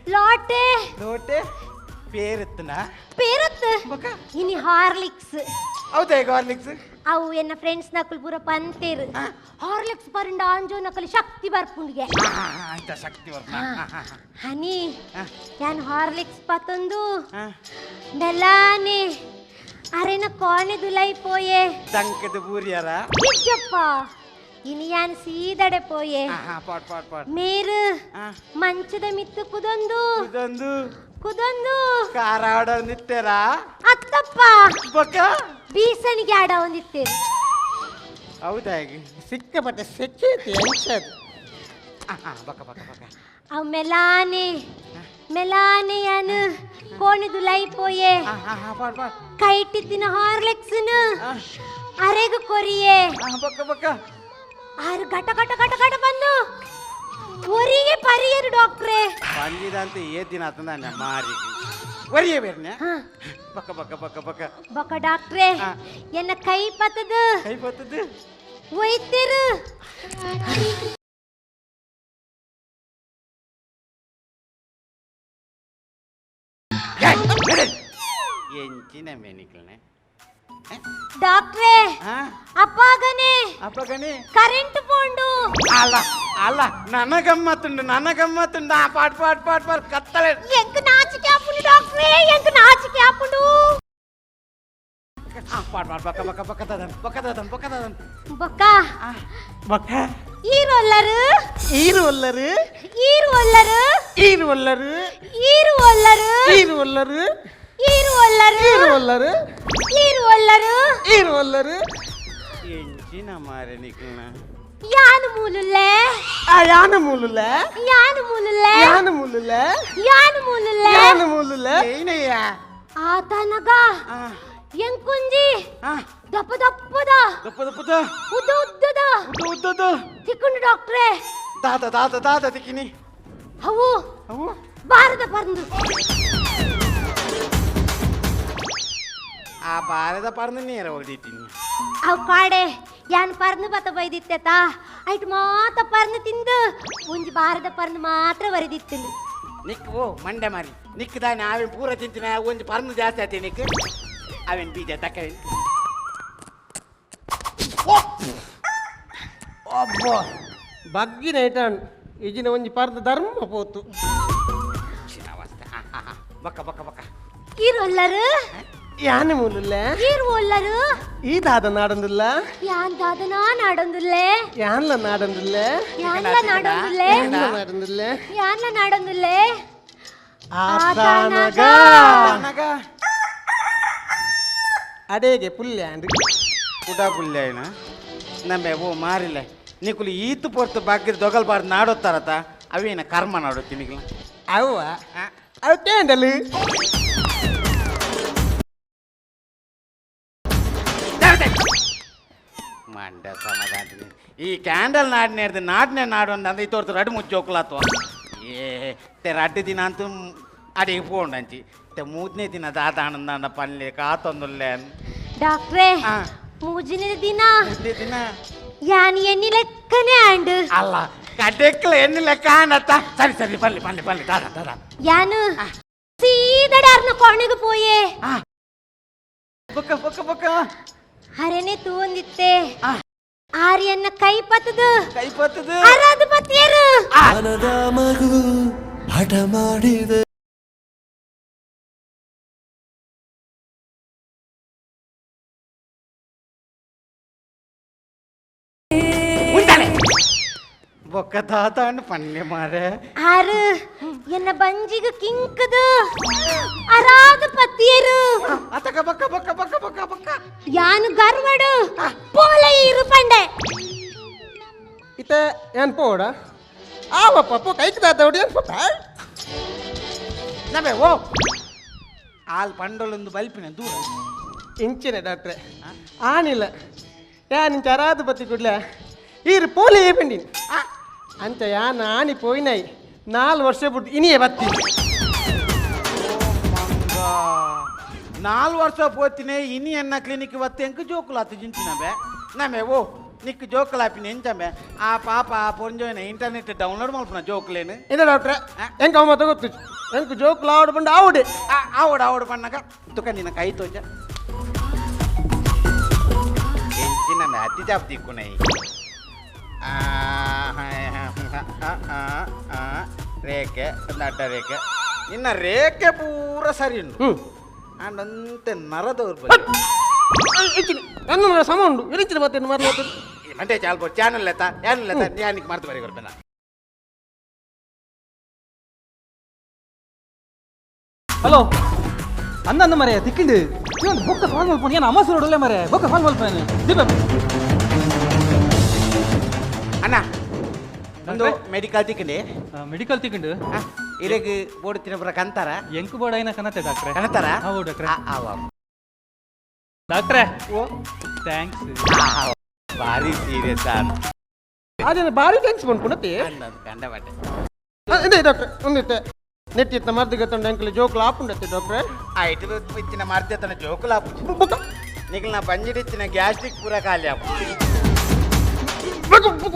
ಲೋಟೆ ಪೇರತ್ತನ ಪೇರತ್ ಇನಿ ಹಾರ್ಲಿಕ್ಸ್ ಹೌದಾ ಈಗ ಹಾರ್ಲಿಕ್ಸ್ ಅವು ಎನ್ನ ಫ್ರೆಂಡ್ಸ್ ನಕಲ್ ಪೂರ ಪಂತೇರು ಹಾರ್ಲಿಕ್ಸ್ ಪರಿಂದ ಅಂಜೋ ನಕಲ್ ಶಕ್ತಿ ಬರ್ಪುಂಡಿಗೆ ಅಂತ ಶಕ್ತಿ ವರ್ಣ ಹನಿ ಯಾನ್ ಹಾರ್ಲಿಕ್ಸ್ ಪತ್ತೊಂದು ಮೆಲಾನೆ ಅರೆನ ಕೋಣೆ ದುಲೈಪೋಯೆ ದಂಕದ ಬೂರಿಯಾರ ಇಜ್ಜಪ್ಪ ಇನಿ ಯಾನ್ ಸೀದಡೆ ಪೋಯೆ ಪಾಟ್ ಮೇರು ಮಂಚದ ಮಿತ್ತು ಕುದೊಂದು ಖಾರ ಆಡ ನಿತ್ತೇರಾ ಅತ್ತಪ್ಪ ಬೊಕ್ಕ ಬೀಸಣಿಗೆ ಆಡ ಒಂದಿತ್ತೇರು ಹೌದಾ ಈಗ ಸಿಕ್ಕಾಪಟ್ಟೆ ಸೆಚ್ಚೈತಿ ಅಂಚದು ಬೊಕ್ಕ ಅವ್ ಮೆಲಾನೆ ಯಾನು ಕೋಣಿದು ಲೈಪೋಯೆ ಪಾಟ್ ಕೈಟಿತ್ತಿನ ಹಾರ್ಲೆಕ್ಸ್ನು ಅರೆಗು ಕೊರಿಯೆ ಬೊಕ್ಕ ಆರು ಘಟ ಬಂದು ಒರಿಗೆ ಪರಿಯರು ಡಾಕ್ಟ್ರೇ ಬಂದಿದಂತ ದಿನ ಆತಂದ ಮಾರಿ ಒರಿಯೇ ಬೇರ್ನೆ ಬೊಕ್ಕ ಡಾಕ್ಟ್ರೇ ಎನ್ನ ಕೈ ಪತ್ತದು ಕೈ ಬರ್ತದೆ ಒಯ್ತಿರು ಎಂಚಿನ ಮೆನಿಕಲ್ನೆ ಡಾಕ್ಟ್ರೇ ಅಪ್ಪಾಗನೆ ಕರೆಂಟ್ ಪೋಂಡು ಅಲ್ಲ ನನ್ನ ಗಮ್ಮತ್ತುಂಡು ಪಾಟ್ ಕತ್ತಲೆ ಎಂಕ್ ನಾಚಿಕೆ ಆಪುಂಡು ಡಾಕ್ಟ್ರೇ ಪಾಟ್ ಬೊಕ್ಕ ಈರು ಒಲ್ಲರು ಎಂಚಿನ ಮಾರೆ ನಿಕ್ಲನ ಯಾನು ಮೂಲುಲ್ಲೆ ಏನಯ್ಯ ಆತನಗ ಎಂಕುಂಜಿ ದಪ್ಪದ ಉದ್ದದ ತಿಕ್ಕೊಂಡು ಡಾಕ್ಟ್ರೇ ದಾದ ತಿಕ್ಕಿನಿ ಅವು ಬಾರದ ಪರ್ಂದು ಆ ಬಾರದ ಪರ್ಂದು ನೇರ ಹೊಲ್ದಿಟ್ಟಿನಿ ಅವು ಕಾಡೆ ಯಾನ್ ಪರ್ಂದು ಬತ್ತ ಬೈದಿತ್ತೆತ ಐಟ್ ಮಾತ ಪರ್ಂದು ತಿಂದು ಒಂಜಿ ಬಾರದ ಪರ್ಂದು ಮಾತ್ರ ಬರೆದಿತ್ತು ನಿಕ್ ಓ ಮಂಡೆ ಮಾರಿ ನಿಕ್ಕದಾನೆ ಅವೇನು ಪೂರ ತಿಂತೀನಿ ಒಂಜಿ ಪರ್ಂದು ಜಾಸ್ತಿ ಆಯ್ತು ನಿಕ್ ಅವೇನು ಬೀಜ ತಕ್ಕವೇನು ಬಗ್ಗಿನ ಐಟಾನ್ ಈಜಿನ ಒಂಜಿ ಪರ್ದ ಧರ್ಮ ಪೋತು ಬಕ್ಕ ಈರೊಲ್ಲರು ಯಾನೆ ಮೂಲುಲ್ಲೆ ಈ ದಾದ ನಾಡೊಂದುಲ್ಲ ಯಾನ್ ದಾದನ ನಾಡೊಂದುಲ್ಲೆ ಯಾನ್ಲ ನಾಡೊಂದುಲ್ಲೆ ಆತನಗ ಅಡೆಗೆ ಪುಲ್ಯ ಕುಟಾ ಪುಲ್ಯನ ನಮ್ಮೆ ಓ ಮಾರಿಲ್ಲ ನಿಕುಲು ಈತು ಪೊರ್ತು ಬಾಗಿದ ದೊಗಲ್ಬಾರ್ದು ನಾಡೋತ್ತಾರತ ಅವೇನ ಕರ್ಮ ನಾಡೋತಿ ನಿಕುಲು ಅವ್ವ ಅವು ಟೇಂಡಲು ಮಂಡ್ಯ ಸಮಾಧಾನ ಈ ಕ್ಯಾಂಡಲ್ ನಾಡಿನೇರ್ದು ನಾಡನೆ ನಾಡು ಅಂದ್ರೆ ತೋರ್ತು ರಡ್ಡು ಮುಚ್ಚೋಕ್ಲಾತ್ವ ಏ ರಡ್ಡು ದಿನ ಅಂತೂ ಅಡಿಗೆ ಪೋಂಡಂಚಿ ಮೂರನೇ ದಿನ ದಾದ ಆನಂದ ಪಲ್ಲೆ ಕಾತೊಂದುಲ್ಲೆ ಡಾಕ್ಟ್ರೇ ಮೂಜಿನ ದಿನ ಯಾನ್ ಎಣ್ಣಿ ಲೆಕ್ಕನೇ ಆಂಡ್ ಅಲ್ಲ ಕಡೆಕ್ಲ ಎಣ್ಣಿ ಲೆಕ್ಕ ಆನತ್ತ ಸರಿ ಪಲ್ಲೆ ದಾದ ಯಾನು ಸೀದಡೆ ಅರ್ನ ಕೋಣೆಗೆ ಪೋಯೆ ಬೊಕ್ಕ ಹರೆನೆ ತೂಂದಿತ್ತೆ ಆರ್ಯನ್ನ ಕೈ ಪತ್ತದು ಕೈ ಪತ್ತದು ಅರದು ಪತ್ತಿಯರು ಮನದ ಮಗು ಹಠ ಮಾಡಿದೆ. ಬೊಕ್ಕ ತಾತಾಂಡು ಪನ್ನೆ ಮಾರೆ ಆರು ಎನ್ನ ಬಂಜಿಗ ಕಿಂಕದು ಅರಾದ ಪತ್ತಿಯರು ಅತಕ ಬಕ್ಕ ಬಕ್ಕ ಬಕ್ಕ ಬಕ್ಕ ಬಕ್ಕ ಯಾನು ಗರ್ವಡು ಪೋಲ ಇರು ಪಂಡೆ ಇತ್ತೆ ಏನ್ ಪೋಡ ಆವಪ್ಪ ಪೋ ಕೈಕ್ ದಾತವಡಿ ಏನ್ ಪೋಟ ನಮೆ ಓ ಆಲ್ ಪಂಡೊಲೊಂದು ಬಲ್ಪಿನ ದೂರ ಇಂಚಿನ ಡಾಕ್ಟ್ರೆ ಆನಿಲ್ಲ ಯಾನ್ ಚರಾದು ಬತ್ತಿ ಕುಡ್ಲೆ ಈರು ಪೋಲೆ ಪೆಂಡಿನ್ ಅಂಚ ಯಾನ್ ಆನಿ ಪೋಯಿನಾಯಿ 4 ವರ್ಷ ಬಿಟ್ಟು ಇನಿಯೇ ಬತ್ತಿ 4 ವರ್ಷ పోతినే ఇని అన్న క్లినిక్ వస్తే ఎంక జోకులు అతిజించినబే నమే ఓ నీకు జోకులు ఆపిన ఎంచంబే ఆ పాప పొంజోయిన ఇంటర్నెట్ డౌన్లోడ్ ಮಾಡ್ಪನ ಜೋಕ್ಲೇನು ಇಲ್ಲ ಡಾಕ್ಟ್ರೆ ಹೆಂಗ ಅವತ್ತ ಗೊತ್ತು ಹೆಂಗ ಜೋಕ್ ಲಾಡ್ ಬಂದು ಆವುಡೆ ಆವಡ ಪಣ್ಣಗ ತುಕ ನಿನ್ನ ಕೈ ತೋಜ ಎಂಚಿನ ಮ್ಯಾತಿ ಜಾಬ್ ದಿಕ್ಕುನೈ ರೇಖೆ ನಡ್ಡ ರೇಖೆ ಇನ್ನ ರೇಖೆ ಪೂರ ಸರಿ ಉಂಟು ಅಂತೆ ನರ ದೌರ್ಬಲ್ಯ ನನ್ನ ಸಮ ಉಂಡು ಇರಿಚಿನ ಬರ್ತೇನೆ ಮರ್ಲು అంటే చాలు ఛానల్ లేత నేను మరత బరి కొరపెన ಹಲೋ ಅಂದ ಮರೆ ದಿಕ್ಕಿಂಡು ಇವನು ಬೊಕ್ಕ ಕಾಲ್ ಮಲ್ಪೋನು ಏನು ಅಮಾಸು ನೋಡಲ್ಲ ಮರೆ ಬೊಕ್ಕ ಕಾಲ್ ಮಲ್ಪೋನು ದೀಪ ಅಣ್ಣ ಒಂದು ಮೆಡಿಕಲ್ ತಿಕ್ಕಂಡಿ ಮೆಡಿಕಲ್ ತಿಕ್ಕಿಂಡು ಇರೆಗ್ ಬೋರ್ಡ್ ತಿನ್ನಬ್ರ ಕಂತಾರ ಎಂಕು ಬೋರ್ಡ್ ಐನ ಕನತೆ ಡಾಕ್ಟ್ರೆ ಕನತಾರ ಹೌದು ಡಾಕ್ಟ್ರೆ ಆವ ಡಾಕ್ಟ್ರೆ ಓ ಥ್ಯಾಂಕ್ಸ್ ಭಾರಿ ಸೀರಿಯಸ್ ಅದೇನು ಭಾರಿ ಥ್ಯಾಂಕ್ಸ್ ಬಂದ್ಕೊಡತ್ತೆ ಕಂಡ ಬಟ್ಟೆ ಇದೆ ಡಾಕ್ಟ್ರೆ ಒಂದಿತ್ತೆ ನೆಟ್ಟಿತ್ತ ಮರ್ದಿಗೆ ತಂಡ ಅಂಕಲ್ ಜೋಕ್ಲು ಆಪುಂಡತ್ತೆ ಡಾಕ್ಟ್ರೆ ಆ ಇಟ್ಟು ಇಚ್ಚಿನ ಮಾರ್ತೆ ತನ್ನ ಜೋಕುಲ ನಿಖಿಲ್ ನಾ ಬಂಜಿಡಿಚ್ಚಿನ ಗ್ಯಾಸ್ಟ್ರಿಕ್ ಪೂರ ಖಾಲಿ ಆಪು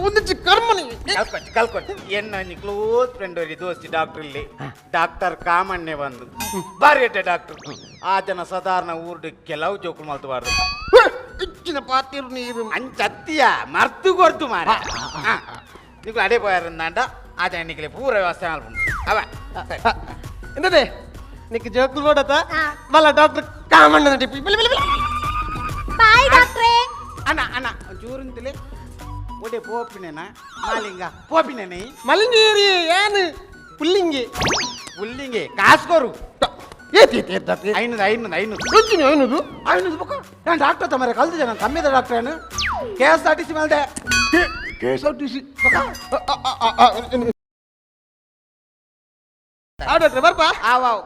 ಒಂದಿಚ್ಚಿ ಕರ್ಮನಿ ಕಲ್ಕೊಟ್ಟು ಎನ್ನ ಕ್ಲೋಸ್ ಫ್ರೆಂಡ್ ಅವರಿ ದೋಸ್ತಿ ಡಾಕ್ಟರ್ ಇಲ್ಲಿ ಡಾಕ್ಟರ್ ಕಾಮಣ್ಣೆ ಬಂದು ಬಾರಿ ಎಟ್ಟೆ ಡಾಕ್ಟರ್ ಆ ಜನ ಸಾಧಾರಣ ಊರ್ಡು ಕೆಲವು ಜೋಕುಲು ಮಲ್ತಬಾರ್ದು ಇಚ್ಚಿನ ಪಾತಿರು ನೀರು ಅಂಚತ್ತಿಯ ಮರ್ತು ಕೊರ್ತು ಮಾರ ನೀವು ಅಡೆ పోయారందంట ఆ జన నీకు పూర వ్యవస్థ అవ ಎಂತದೆ ನಿಕ್ಕೆ ಜೋಕುಲು ಬೋಡತ್ತ ಬಲ್ಲ ಡಾಕ್ಟರ್ ಕಾಮಣ್ಣ ಟಿಪ್ಪಿ ಬಾಯ್ ಡಾಕ್ಟ್ರೆ ಅಣ್ಣ ಅಣ್ಣ ಚೂರಿಂತಲೇ ಒಡೆ ಪೋಪಿನೇನ ಮಾಲಿಂಗ ಪೋಪಿನೇನೆ ಮಲಿಂಗೇರಿ ಏನು ಪುಲ್ಲಿಂಗಿ ಪುಲ್ಲಿಂಗೆ ಕಾಸ್ಕೋರು ಐನೂರು ಬುಕ್ ನಾನು ಡಾಕ್ಟರ್ ತಮ್ಮರೆ ಕಲ್ತಿದ್ದೆ ನಾನು ಕಮ್ಮಿದ ಡಾಕ್ಟರ್ ಏನು KSRTC ಮೇಲ್ದೆ KSRTC ಡಾಕ್ಟರ್ ಬರ್ಪ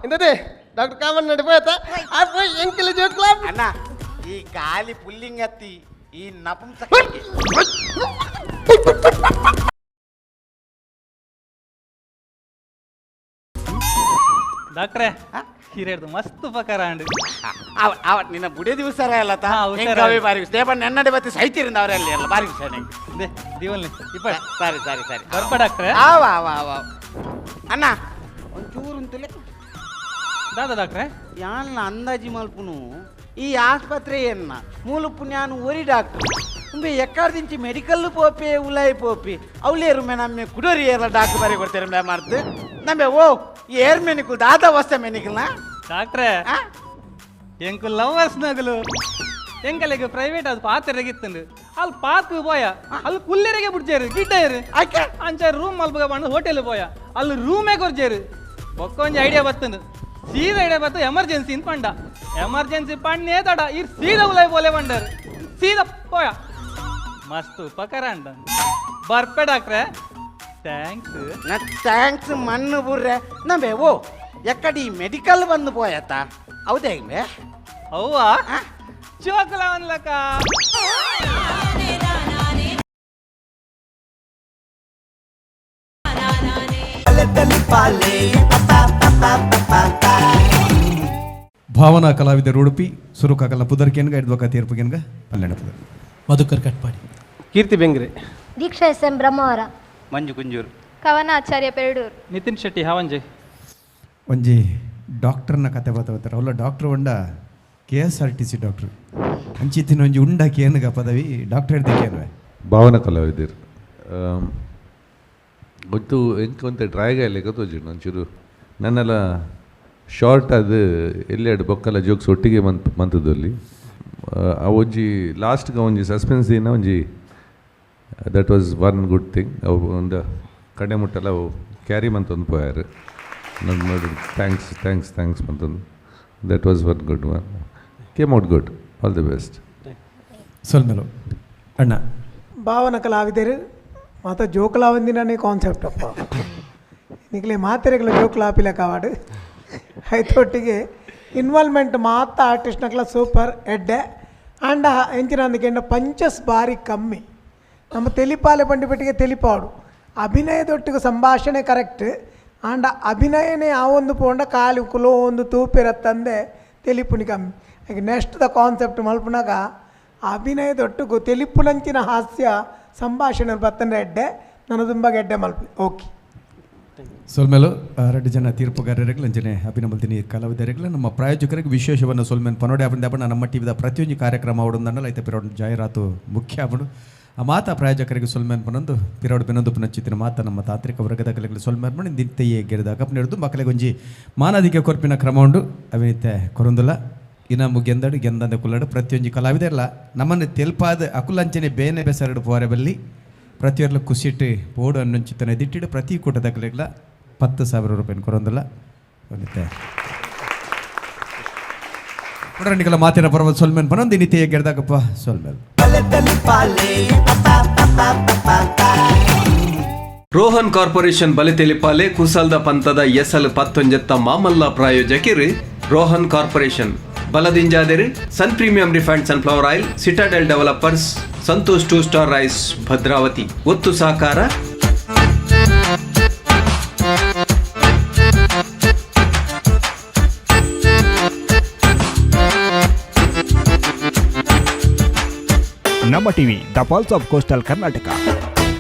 ಎಂತದೆ ಡಾಕ್ಟರ್ ಕಾಮಣ್ಣ ನಡಿ పోయత ಆ పోయి ಎಂಕಲ್ ಜೋಕ್ಲ ಅಣ್ಣ ಈ ಗಾಲಿ ಪುಲ್ಲಿಂಗ್ ಎತ್ತಿ ಈ ನಪುಂಸಕಕ್ಕೆ ಡಾಕ್ಟ್ರೆ ಹಿರೇಡ್ದು ಮಸ್ತ್ ಉಪಕಾರ ಅಂಡು ನಿನ್ನ ಬುಡೆ ದಿವಸ ಅಲ್ಲ ಬಾರಿ ಸ್ಟೇಬನ್ ನೆನ್ನಡೆ ಬತ್ತಿ ಸೈತಿರಿಂದ ಅವರಲ್ಲಿ ಎಲ್ಲ ಬಾರಿ ವಿಷಯ ದೀವಲ್ನಿ ಇಪ್ಪ ಸರಿ ಸರಿ ಸರಿ ಬರ್ಪ ಡಾಕ್ಟ್ರೆ ಅಣ್ಣ ಒಂಚೂರು ಅಂತಲೇ ದಾದ ಡಾಕ್ಟ್ರೆ ಯಾನ್ ಅಂದಾಜಿ ಮಲ್ಪುನು ಈ ಆಸ್ಪತ್ರೆ ಎನ್ನ ಮೂಲಪು ನಾನು ಒರಿ ಡಾಕ್ಟರ್ ತುಂಬೆ ಎಕ್ಕಾರ್ದಿಂಚಿ ಮೆಡಿಕಲ್ ಪೋಪಿ ಉಲಾಯಿ ಪೋಪಿ ಅವಲೇರು ಮೇ ನಮ್ಮೆ ಕುಡೋರಿ ಏರ ಡಾಕ್ಟರ್ ಬಾರಿ ಕೊಡ್ತಾರೆ ಮೇ ಮಾಡ್ತು ನಮ್ಮೆ ಓ ಏರ್ ಮೆನಿಕಲ್ ದಾದ ವಸ್ತ ಮೆನಿಕಲ್ನ ಡಾಕ್ಟ್ರೆ ಎಂಕು ಲವರ್ಸ್ ನಗಲು ಎಂಕಲೆಗೆ ಪ್ರೈವೇಟ್ ಅದು ಪಾತ್ರೆಗಿತ್ತಂಡು ಅಲ್ಲಿ ಪಾತ್ಕು ಪೋಯ ಅಲ್ಲಿ ಕುಲ್ಲೆರೆಗೆ ಬಿಡ್ಜೇರು ಗಿಡ್ಡೇರು ಅಂಚ ರೂಮ್ ಮಲ್ಪಗ ಬಂದು ಹೋಟೆಲ್ ಪೋಯ ಅಲ್ಲಿ ರೂಮೇ ಕೊರ್ಜೇರು ಒಕ್ಕೊಂಜಿ ಐಡಿಯಾ ಬತ್ತಂದು ಸೀದಾ ಐಡಿಯಾ ಬತ್ತು ಎಮರ್ಜೆನ್ಸಿ ಇನ್ ಪಂಡ ಎಮರ್ಜೆನ್ಸಿ ಪಣ್ಣೇ ತಡ ಇರ್ ಸೀದಾ ಉಲಾಯ್ ಬೋಲೆ ಬಂಡರು ಸೀದಾ ಪೋಯ ಮಸ್ತ್ ಉಪಕಾರ ಅಂಡ ಬರ್ಪೆ ಡಾಕ್ಟ್ರೆ ಥ್ಯಾಂಕ್ಸ್ ಮಣ್ಣು ಬುರ್ರೆ ನಮ್ಮೆ ಓ ಎಕ್ಕಡಿ ಮೆಡಿಕಲ್ ಬಂದು ಪೋಯತ್ತ ಹೌದೇ ಅವ್ವಾ ಚೋಕಲ ಅನ್ಲಕ್ಕ ಭಾವನಾ ಕಲಾವಿದರು ಉಡುಪಿ ಸುರುಕಾಕಲ ಪುದರ್ಕೆನ್ಗ ಎಡ್ವಕ ತೀರ್ಪುಗೆನ್ಗ ಪಲ್ಲೆಣ ಪುದರ್ ಮಧುಕರ್ ಕಟ್ಪಾಡಿ ಕೀರ್ತಿ ಬೆಂಗ್ರೆ ದೀಕ್ಷಾ SM ಬ್ರಹ್ಮವರ ಮಂಜು ಕುಂಜೂರು ಕವನ ಆಚಾರ್ಯ ಪೆರಡೂರು ನಿತಿನ್ ಶೆಟ್ಟಿ ಹಾವಂಜೆ ಒಂಜಿ ಡಾಕ್ಟರ್ನ ಕತೆ ಬತ್ತವತ್ತಾರೆ ಅವಲ್ಲ ಡಾಕ್ಟರ್ ಉಂಡ KSRTC ಡಾಕ್ಟ್ರು ಅಂಚಿತ್ತಿನ ಒಂಜಿ ಉಂಡ ಕೇನ್ಗ ಪದವಿ ಡಾಕ್ಟರ್ ಹೇಳ್ದೆ ಕೇನ್ವೆ ಭಾವನಾ ಕಲಾವಿದರು ಗೊತ್ತು ಎಂಕ ಒಂತೆ ಡ್ರೈಗ ಇಲ್ಲ ಗೊತ್ತೋಜಿ ಒಂಚೂರು ನನ್ನೆಲ್ಲ ಶಾರ್ಟ್ ಅದು ಎಲ್ಲೆರಡು ಬೊಕ್ಕಲ್ಲ ಜೋಕ್ಸ್ ಒಟ್ಟಿಗೆ ಮಂತದ್ದು ಅಲ್ಲಿ ಆ ಒಂಜಿ ಲಾಸ್ಟ್ಗೆ ಒಂಜಿ ಸಸ್ಪೆನ್ಸ್ ದಿನ ಒಂಜಿ that was one good thing ಅವು ಒಂದು ಕಡೆ ಮುಟ್ಟಲ್ಲ ಅವು ಕ್ಯಾರಿ ಮಂತೊಂದು ಪೋಯಾರು ನನ್ನ ನೋಡಿ ಥ್ಯಾಂಕ್ಸ್ ಮಂತೊಂದು that was one good one came out good all the best ಸೊಲ್ಮೇಲು ಅಣ್ಣ ಭಾವನ ಕಲಾವಿದರು ಮಾತ ಜೋಕುಲ ಒಂದಿನೇ ಕಾನ್ಸೆಪ್ಟ್ ಅಪ್ಪ ನಿಕ್ಲೆ ಮಾತೆರೆಗಳ ಜೋಕುಲ ಆಪಿಲ ಕಾವಾಡು ಐತೊಟ್ಟಿಗೆ ಇನ್ವಾಲ್ವ್ಮೆಂಟ್ ಮಾತ ಆರ್ಟಿಸ್ಟ್ನಕ್ಲ ಸೂಪರ್ ಎಡ್ಡೆ ಆಂಡ ಎಂಚಿನ ಅಂದಕ್ಕೆ ಪಂಚಸ್ ಬಾರಿ ಕಮ್ಮಿ ನಮ್ಮ ತೆಲಿಪಾಲೆ ಪಂಡಿಪಟ್ಟಿಗೆ ತೆಲಿಪಾಡು ಅಭಿನಯದೊಟ್ಟಿಗೆ ಸಂಭಾಷಣೆ ಕರೆಕ್ಟ್ ಆಂಡ ಅಭಿನಯನೇ ಆ ಒಂದು ಪೋಂಡ ಕಾಲು ಕುಲೋ ಒಂದು ತೂಪಿರತ್ತಂದೆ ತೆಲಿಪುನಿ ಕಮ್ಮಿ ಈಗ ನೆಕ್ಸ್ಟ್ ದ ಕಾನ್ಸೆಪ್ಟ್ ಮಲ್ಪುನಾಗ ಅಭಿನಯದೊಟ್ಟಿಗೂ ತೆಲಿಪುನಂಚಿನ ಹಾಸ್ಯ ಸಂಭಾಷಣೆ ಬತ್ತಂದ್ರೆ ಎಡ್ಡೆ ನಾನು ತುಂಬ ಗೆಡ್ಡೆ ಮಲ್ಪಿ ಓಕೆ ಸೊಲ್ಮೇಲು 2 ಜನ ತೀರ್ಪುಗಾರರಿಗೆ ಅಂಜನೆ ಅಭಿನಂದನೆ ಕಲಾವಿದರಿಗೆ ನಮ್ಮ ಪ್ರಾಯೋಜಕರಿಗೆ ವಿಶೇಷವನ್ನು ಸೊಲ್ಮೇನ್ ಪನೋಡೆ ಆಪಣ ನಮ್ಮ ಟಿವಿದ ಪ್ರತಿಯೊಂದು ಕಾರ್ಯಕ್ರಮ ಅವಡೊಂದನ್ನಲ್ಲ ಐತೆ ಪಿರೋಡ್ ಜಾಹೀರಾತು ಮುಖ್ಯ ಆವಡು ಆ ಮಾತಾ ಪ್ರಾಯೋಜಕರಿಗೆ ಸೊಲ್ಮೇನ್ ಪನೊಂದು ಪಿರೋಡ್ ಬೆನೊಂದು ಪುನಚ್ಚಿತ್ತಿನ ಮಾತ ನಮ್ಮ ತಾಂತ್ರಿಕ ವರ್ಗದ ಕಲೆಗಳು ಸೊಲ್ಮೇನ್ ಪಣ ದಿತ್ತಯ್ಯೇ ಗೆರೆದ ಕಪ್ ನಡೆದು ಮಕ್ಕಳಿಗೆ ಒಂಜಿ ಮಾನದಿಕೆ ಕೊರ್ಪಿನ ಕ್ರಮ ಉಂಡು ಅವಿನಿತೆ ಕೊರೊಂದುಲ ಇನ್ನ ಮುಗೆಂದಡು ಗೆಂದಂದ ಕುಲ್ಲಡು ಪ್ರತಿಯೊಂದು ಕಲಾವಿದೆಲ್ಲ ನಮ್ಮನ್ನು ತೆಲ್ಪಾದ ಅಕುಲಂಚನೆ ಬೇನೆ ಬೆಸರಡು ಪೋರೆ ಬಲ್ಲಿ ಪ್ರತಿಯೊರ್ಲು ಕುಸಿಟ್ಟು ಬೋರ್ಡು ಅನ್ನೊಂಚಿತ್ತನೆ ದಿಟ್ಟಿಡು ಪ್ರತಿ ಕೂಟದ ಕಲೆಗಳ 10,000 ರೂಪಾಯಿ ಕೊರೊಂದಿಲ್ಲ ಮತ್ತೆ ಪುಡರಂಡಿಗಳ ಮಾತಿನ ಪರ್ವ ಸೊಲ್ಮೇನ್ ಪನೊಂದು ನಿತ್ಯ ಗೆಡ್ದಾಗಪ್ಪ ಸೊಲ್ಮೇಲ್ ಬಲೆ ತಲಿ ಪಾಲೆ ರೋಹನ್ ಕಾರ್ಪೊರೇಷನ್ ಬಲೆತೆಲಿಪಾಲೆ ಕುಸಲ್ದ ಪಂತದ ಎಸಲ್ 19 ಮಾಮಲ್ಲ ಪ್ರಾಯೋಜಕರು ರೋಹನ್ ಕಾರ್ಪೊರೇಷನ್ ಬಲದಿಂಜಾದಿರು sun premium refined sunflower oil citadel developers Santosh 2 star rice Bhadravati ಒತ್ತು ಸಾಕಾರ ನಮ್ಮ TV the pulse of coastal Karnataka.